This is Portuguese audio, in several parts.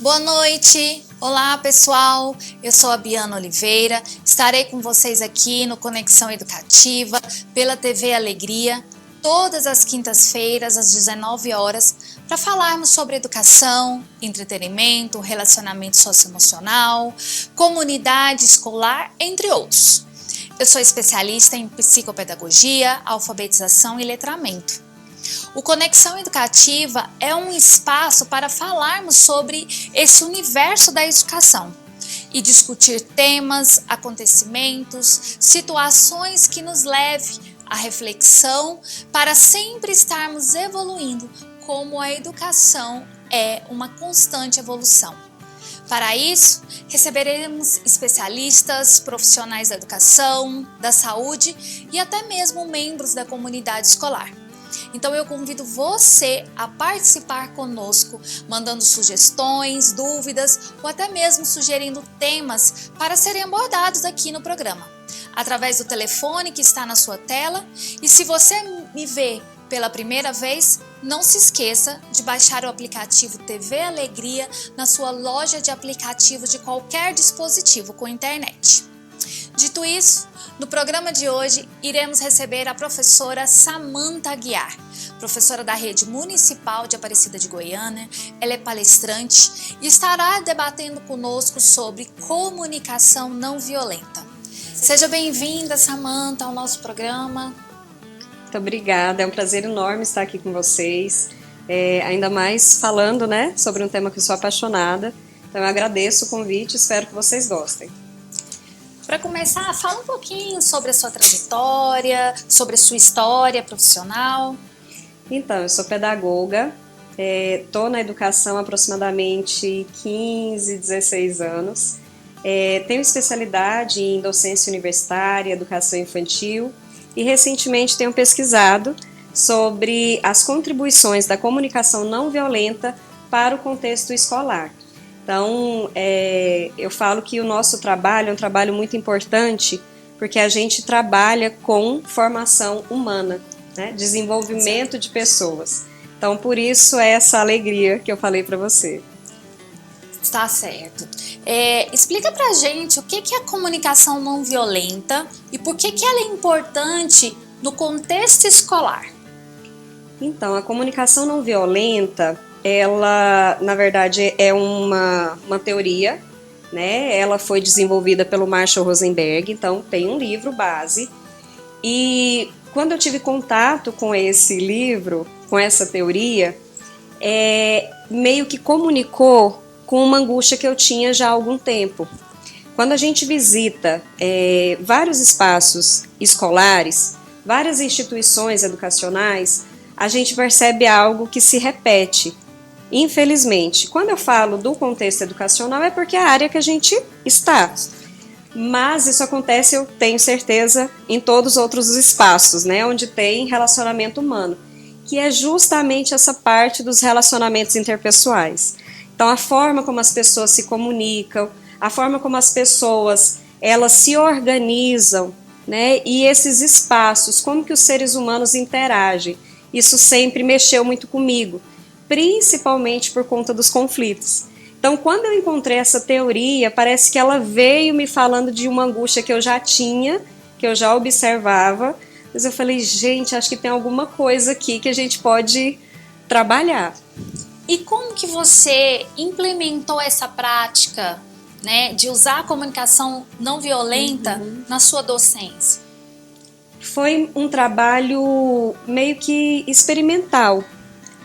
Boa noite! Olá pessoal, eu sou a Biana Oliveira, estarei com vocês aqui no Conexão Educativa pela TV Alegria, todas as quintas-feiras às 19 horas, para falarmos sobre educação, entretenimento, relacionamento socioemocional, comunidade escolar, entre outros. Eu sou especialista em psicopedagogia, alfabetização e letramento. O Conexão Educativa é um espaço para falarmos sobre esse universo da educação e discutir temas, acontecimentos, situações que nos levem à reflexão para sempre estarmos evoluindo, como a educação é uma constante evolução. Para isso, receberemos especialistas, profissionais da educação, da saúde e até mesmo membros da comunidade escolar. Então eu convido você a participar conosco, mandando sugestões, dúvidas ou até mesmo sugerindo temas para serem abordados aqui no programa, através do telefone que está na sua tela. E se você me vê pela primeira vez, não se esqueça de baixar o aplicativo TV Alegria na sua loja de aplicativos de qualquer dispositivo com internet. Dito isso, no programa de hoje, iremos receber a professora Samantha Aguiar, professora da Rede Municipal de Aparecida de Goiânia. Ela é palestrante e estará debatendo conosco sobre comunicação não violenta. Seja bem-vinda, Samantha, ao nosso programa. Muito obrigada, é um prazer enorme estar aqui com vocês, ainda mais falando, sobre um tema que eu sou apaixonada. Então eu agradeço o convite e espero que vocês gostem. Para começar, fala um pouquinho sobre a sua trajetória, sobre a sua história profissional. Então, eu sou pedagoga, estou na educação há aproximadamente 15, 16 anos. Tenho especialidade em docência universitária, educação infantil e recentemente tenho pesquisado sobre as contribuições da comunicação não violenta para o contexto escolar. Então, eu falo que o nosso trabalho é um trabalho muito importante porque a gente trabalha com formação humana, desenvolvimento de pessoas. Então, por isso é essa alegria que eu falei para você. Está certo. Explica pra gente o que é a comunicação não violenta e por que ela é importante no contexto escolar. Então, a comunicação não violenta, ela, na verdade, é uma teoria, Ela foi desenvolvida pelo Marshall Rosenberg, então tem um livro base. E quando eu tive contato com esse livro, com essa teoria, meio que comunicou com uma angústia que eu tinha já há algum tempo. Quando a gente visita vários espaços escolares, várias instituições educacionais, a gente percebe algo que se repete. Infelizmente, quando eu falo do contexto educacional é porque é a área que a gente está. Mas isso acontece, eu tenho certeza, em todos os outros espaços, onde tem relacionamento humano, que é justamente essa parte dos relacionamentos interpessoais. Então, a forma como as pessoas se comunicam, a forma como as pessoas elas se organizam, e esses espaços, como que os seres humanos interagem, isso sempre mexeu muito comigo, principalmente por conta dos conflitos. Então, quando eu encontrei essa teoria, parece que ela veio me falando de uma angústia que eu já tinha, que eu já observava, mas eu falei, gente, acho que tem alguma coisa aqui que a gente pode trabalhar. E como que você implementou essa prática, de usar a comunicação não violenta na sua docência? Foi um trabalho meio que experimental,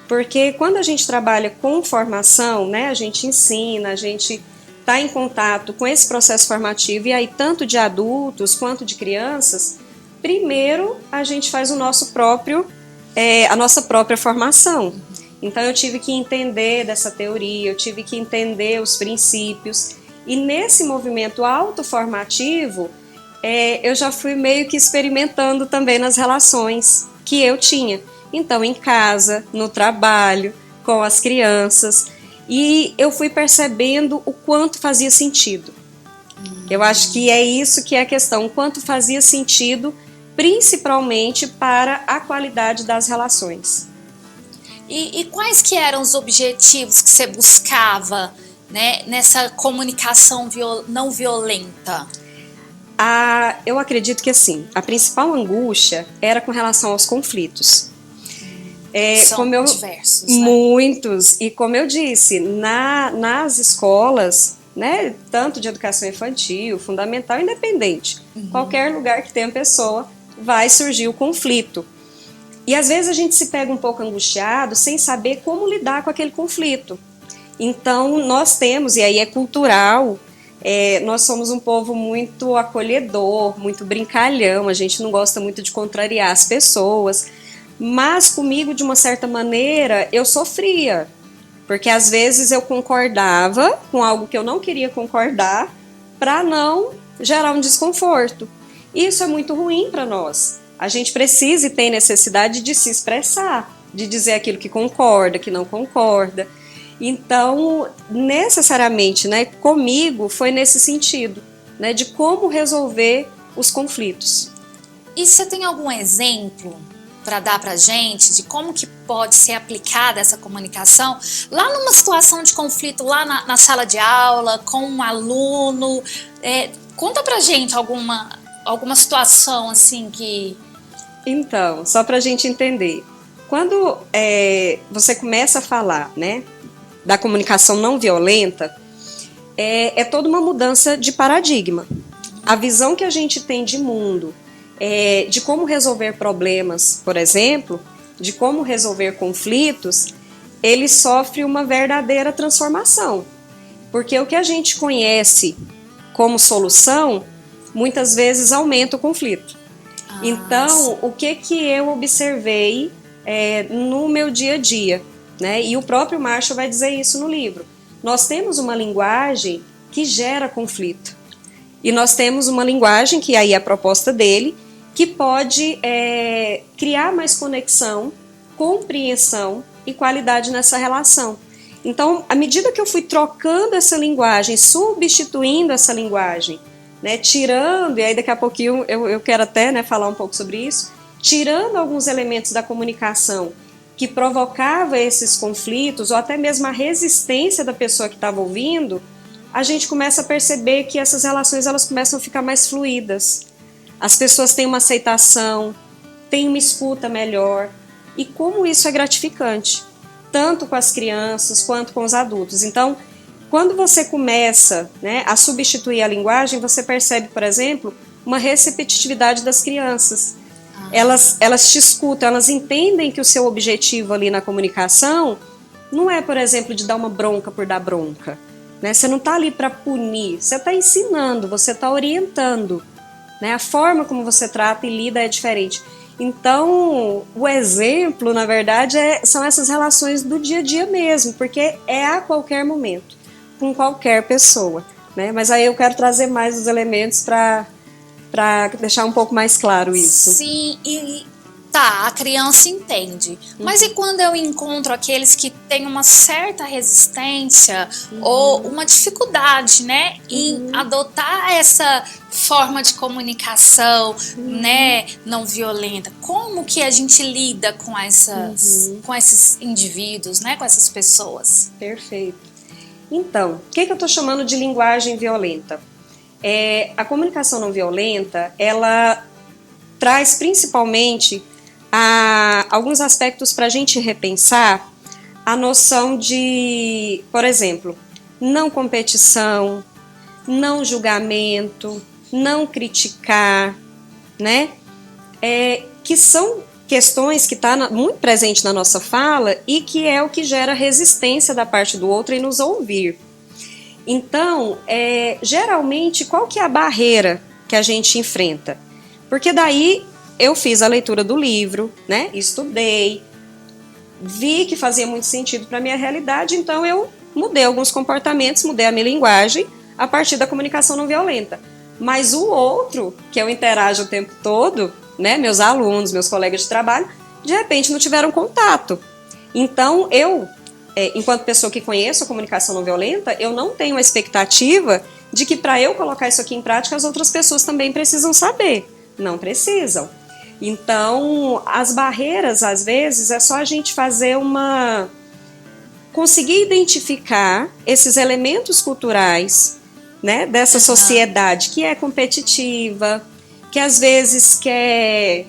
porque quando a gente trabalha com formação, a gente ensina, a gente está em contato com esse processo formativo, e aí tanto de adultos quanto de crianças, primeiro a gente faz a nossa própria formação. Então eu tive que entender dessa teoria, eu tive que entender os princípios, e nesse movimento autoformativo, eu já fui meio que experimentando também nas relações que eu tinha. Então, em casa, no trabalho, com as crianças, e eu fui percebendo o quanto fazia sentido. Eu acho que é isso que é a questão, o quanto fazia sentido, principalmente para a qualidade das relações. E quais que eram os objetivos que você buscava né, nessa comunicação não violenta? Eu acredito que assim, a principal angústia era com relação aos conflitos. São diversos, né? Muitos, e como eu disse, nas escolas, né, tanto de educação infantil, fundamental, independente, qualquer lugar que tenha pessoa, vai surgir o conflito. E às vezes a gente se pega um pouco angustiado sem saber como lidar com aquele conflito. Então nós temos, e aí é cultural, nós somos um povo muito acolhedor, muito brincalhão, a gente não gosta muito de contrariar as pessoas, mas comigo, de uma certa maneira, eu sofria, porque às vezes eu concordava com algo que eu não queria concordar para não gerar um desconforto. Isso é muito ruim para nós. A gente precisa e tem necessidade de se expressar, de dizer aquilo que concorda, que não concorda. Então, necessariamente, né, comigo foi nesse sentido, né, de como resolver os conflitos. E você tem algum exemplo para dar para a gente de como que pode ser aplicada essa comunicação lá numa situação de conflito, lá na sala de aula, com um aluno? Conta para a gente alguma situação assim que... Então, só para a gente entender, quando você começa a falar, né, da comunicação não violenta, é toda uma mudança de paradigma. A visão que a gente tem de mundo, de como resolver problemas, por exemplo, de como resolver conflitos, ele sofre uma verdadeira transformação. Porque o que a gente conhece como solução, muitas vezes aumenta o conflito. Então, o que eu observei no meu dia a dia, né? E o próprio Marshall vai dizer isso no livro. Nós temos uma linguagem que gera conflito. E nós temos uma linguagem, que aí é a proposta dele, que pode criar mais conexão, compreensão e qualidade nessa relação. Então, à medida que eu fui trocando essa linguagem, substituindo essa linguagem, né, tirando, e aí daqui a pouquinho eu quero até, né, falar um pouco sobre isso, tirando alguns elementos da comunicação que provocava esses conflitos, ou até mesmo a resistência da pessoa que estava ouvindo, a gente começa a perceber que essas relações elas começam a ficar mais fluídas. As pessoas têm uma aceitação, têm uma escuta melhor, e como isso é gratificante, tanto com as crianças quanto com os adultos. Então, quando você começa, né, a substituir a linguagem, você percebe, por exemplo, uma receptividade das crianças. Elas te escutam, elas entendem que o seu objetivo ali na comunicação não é, por exemplo, de dar uma bronca por dar bronca. Né? Você não está ali para punir, você está ensinando, você está orientando. Né? A forma como você trata e lida é diferente. Então, o exemplo, na verdade, são essas relações do dia a dia mesmo, porque é a qualquer momento, com qualquer pessoa. Né? Mas aí eu quero trazer mais os elementos para deixar um pouco mais claro isso. Sim, e tá, a criança entende. Mas e quando eu encontro aqueles que têm uma certa resistência ou uma dificuldade, né, em adotar essa forma de comunicação, né, não violenta? Como que a gente lida com esses indivíduos, né, com essas pessoas? Perfeito. Então, o que eu estou chamando de linguagem violenta? A comunicação não violenta, ela traz principalmente alguns aspectos para a gente repensar a noção de, por exemplo, não competição, não julgamento, não criticar, né? Que são questões que estão muito presentes na nossa fala e que é o que gera resistência da parte do outro em nos ouvir. Então, geralmente, qual que é a barreira que a gente enfrenta? Porque daí eu fiz a leitura do livro, né? Estudei, vi que fazia muito sentido para a minha realidade, então eu mudei alguns comportamentos, mudei a minha linguagem a partir da comunicação não violenta. Mas o outro, que eu interajo o tempo todo, né? Meus alunos, meus colegas de trabalho, de repente não tiveram contato. Então, enquanto pessoa que conheço a comunicação não violenta, eu não tenho a expectativa de que para eu colocar isso aqui em prática, as outras pessoas também precisam saber. Não precisam. Então, as barreiras, às vezes, é só a gente fazer conseguir identificar esses elementos culturais, né, dessa sociedade que é competitiva, que às vezes quer...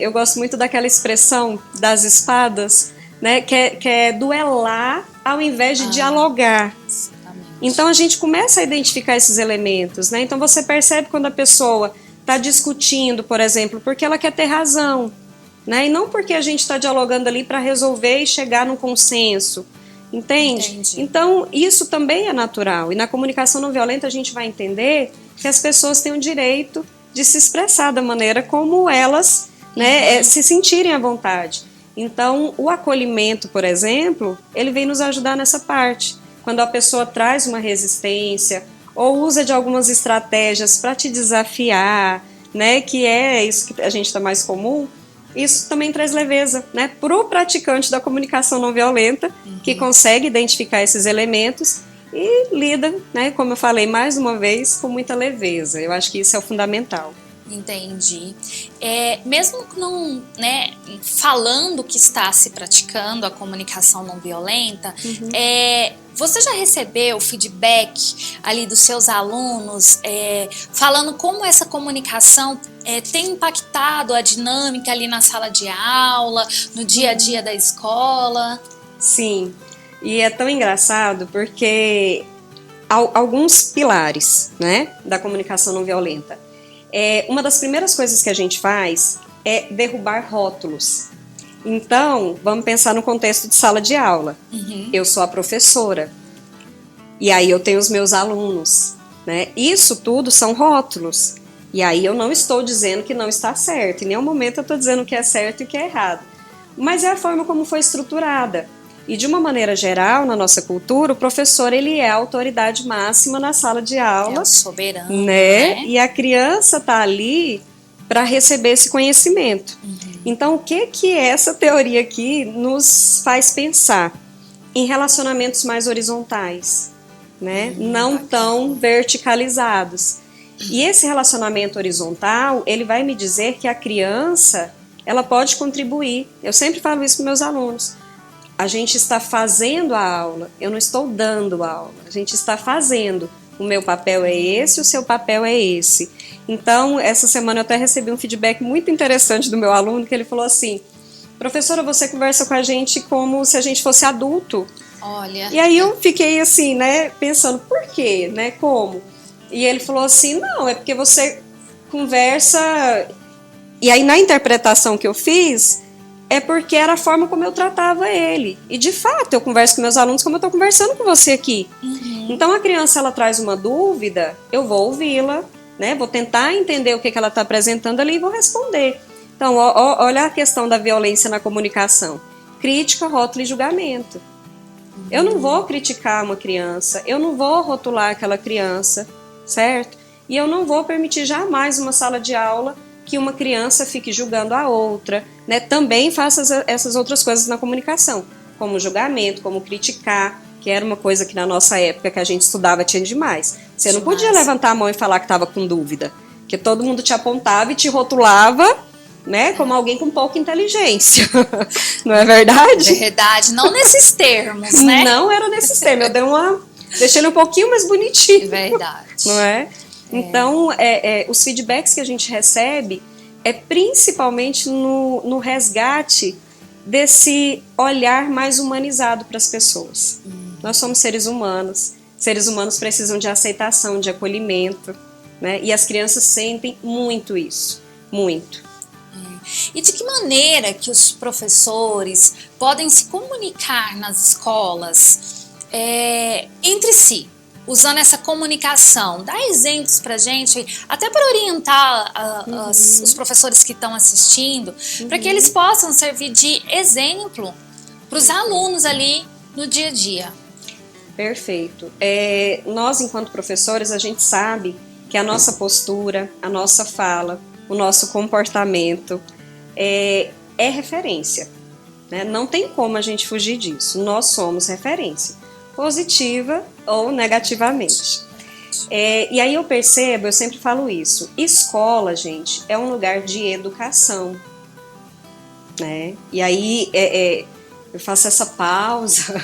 eu gosto muito daquela expressão das espadas, né, quer duelar ao invés de dialogar. Exatamente. Então a gente começa a identificar esses elementos, né? Então você percebe quando a pessoa está discutindo, por exemplo, porque ela quer ter razão, né? E não porque a gente está dialogando ali para resolver e chegar num consenso, entende? Entendi. Então isso também é natural. E na comunicação não violenta a gente vai entender que as pessoas têm o direito de se expressar da maneira como elas, né, se sentirem à vontade. Então o acolhimento, por exemplo, ele vem nos ajudar nessa parte. Quando a pessoa traz uma resistência ou usa de algumas estratégias para te desafiar, né, que é isso que a gente está mais comum, isso também traz leveza, né, para o praticante da comunicação não violenta, que consegue identificar esses elementos e lida, né, como eu falei mais uma vez, com muita leveza. Eu acho que isso é o fundamental. Entendi. Mesmo não, né, falando que está se praticando a comunicação não violenta, você já recebeu feedback ali dos seus alunos falando como essa comunicação tem impactado a dinâmica ali na sala de aula, no dia a dia da escola? Sim, e é tão engraçado porque alguns pilares, né, da comunicação não violenta. Uma das primeiras coisas que a gente faz é derrubar rótulos. Então, vamos pensar no contexto de sala de aula. Eu sou a professora, e aí eu tenho os meus alunos, né? Isso tudo são rótulos. E aí eu não estou dizendo que não está certo, em nenhum momento eu estou dizendo o que é certo e o que é errado. Mas é a forma como foi estruturada. E de uma maneira geral, na nossa cultura, o professor ele é a autoridade máxima na sala de aula. É o soberano, né? E a criança está ali para receber esse conhecimento. Então, o que essa teoria aqui nos faz pensar? Em relacionamentos mais horizontais, né? Não tão verticalizados. E esse relacionamento horizontal, ele vai me dizer que a criança, ela pode contribuir. Eu sempre falo isso para meus alunos. A gente está fazendo a aula, eu não estou dando a aula, a gente está fazendo. O meu papel é esse, o seu papel é esse. Então, essa semana eu até recebi um feedback muito interessante do meu aluno, que ele falou assim: professora, você conversa com a gente como se a gente fosse adulto. Olha. E aí eu fiquei assim, né, pensando, por quê, né, como? E ele falou assim, não, é porque você conversa... E aí na interpretação que eu fiz, é porque era a forma como eu tratava ele. E de fato, eu converso com meus alunos como eu estou conversando com você aqui. Então a criança, ela traz uma dúvida, eu vou ouvi-la, né? Vou tentar entender o que ela está apresentando ali e vou responder. Então, olha a questão da violência na comunicação. Crítica, rótulo e julgamento. Eu não vou criticar uma criança, eu não vou rotular aquela criança, certo? E eu não vou permitir jamais uma sala de aula que uma criança fique julgando a outra, né? Também faça essas outras coisas na comunicação, como julgamento, como criticar, que era uma coisa que na nossa época que a gente estudava tinha demais. Você não podia levantar a mão e falar que estava com dúvida, porque todo mundo te apontava e te rotulava, né, como alguém com pouca inteligência. Não é verdade? Verdade, não nesses termos, né? Não era nesses termos, deixei ele um pouquinho mais bonitinho. Verdade. Não é? Então, os feedbacks que a gente recebe é principalmente no resgate desse olhar mais humanizado para as pessoas. Nós somos seres humanos precisam de aceitação, de acolhimento, né? E as crianças sentem muito isso, muito. E de que maneira que os professores podem se comunicar nas escolas entre si, usando essa comunicação? Dá exemplos pra gente, até para orientar os professores que estão assistindo, para que eles possam servir de exemplo para os alunos ali no dia a dia. Perfeito. Nós, enquanto professores, a gente sabe que a nossa postura, a nossa fala, o nosso comportamento é referência, né? Não tem como a gente fugir disso. Nós somos referência, positiva ou negativamente. E aí eu sempre falo isso. Escola, gente, é um lugar de educação, né? E aí eu faço essa pausa,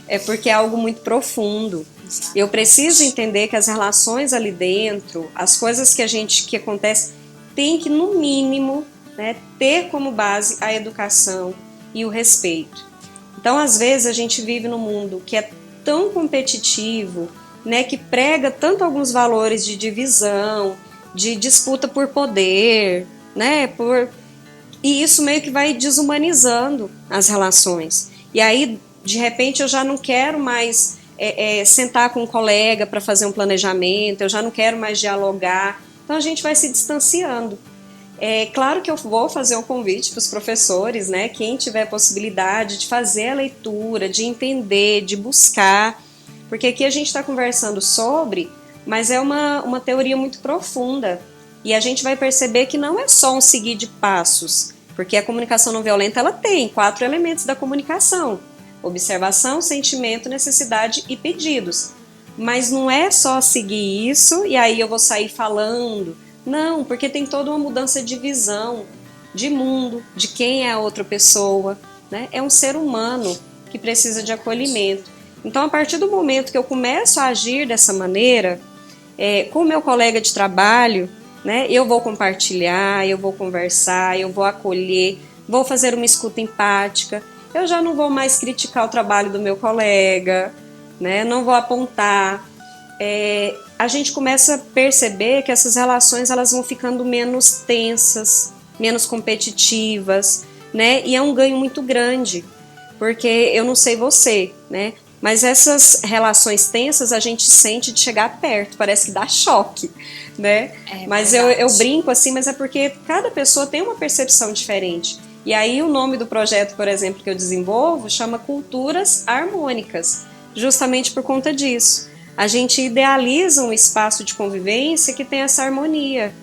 é porque é algo muito profundo. Eu preciso entender que as relações ali dentro, as coisas que acontecem, tem que, no mínimo, né, ter como base a educação e o respeito. Então, às vezes, a gente vive num mundo que é tão competitivo, né, que prega tanto alguns valores de divisão, de disputa por poder, né, e isso meio que vai desumanizando as relações. E aí, de repente, eu já não quero mais sentar com um colega para fazer um planejamento, eu já não quero mais dialogar. Então, a gente vai se distanciando. É claro que eu vou fazer um convite para os professores, né? Quem tiver possibilidade de fazer a leitura, de entender, de buscar, porque aqui a gente está conversando sobre, mas é uma teoria muito profunda. E a gente vai perceber que não é só um seguir de passos, porque a comunicação não violenta ela tem 4 elementos da comunicação: observação, sentimento, necessidade e pedidos. Mas não é só seguir isso e aí eu vou sair falando. Não, porque tem toda uma mudança de visão, de mundo, de quem é a outra pessoa, né? É um ser humano que precisa de acolhimento. Então, a partir do momento que eu começo a agir dessa maneira, com o meu colega de trabalho, né, eu vou compartilhar, eu vou conversar, eu vou acolher, vou fazer uma escuta empática, eu já não vou mais criticar o trabalho do meu colega, né, não vou apontar. A gente começa a perceber que essas relações elas vão ficando menos tensas, menos competitivas, né, e é um ganho muito grande, porque eu não sei você, né, mas essas relações tensas a gente sente de chegar perto, parece que dá choque, né? Mas eu brinco assim, mas é porque cada pessoa tem uma percepção diferente. E aí o nome do projeto, por exemplo, que eu desenvolvo, chama Culturas Harmônicas, justamente por conta disso. A gente idealiza um espaço de convivência que tem essa harmonia,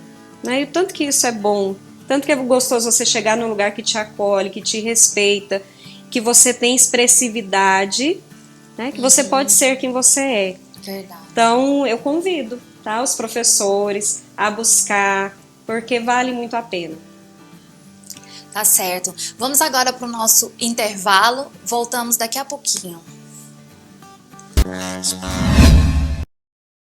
né? E o tanto que isso é bom, tanto que é gostoso você chegar num lugar que te acolhe, que te respeita, que você tem expressividade, né, que você pode ser quem você é. Verdade. Então, eu convido, tá, os professores a buscar, porque vale muito a pena. Tá certo. Vamos agora para o nosso intervalo. Voltamos daqui a pouquinho.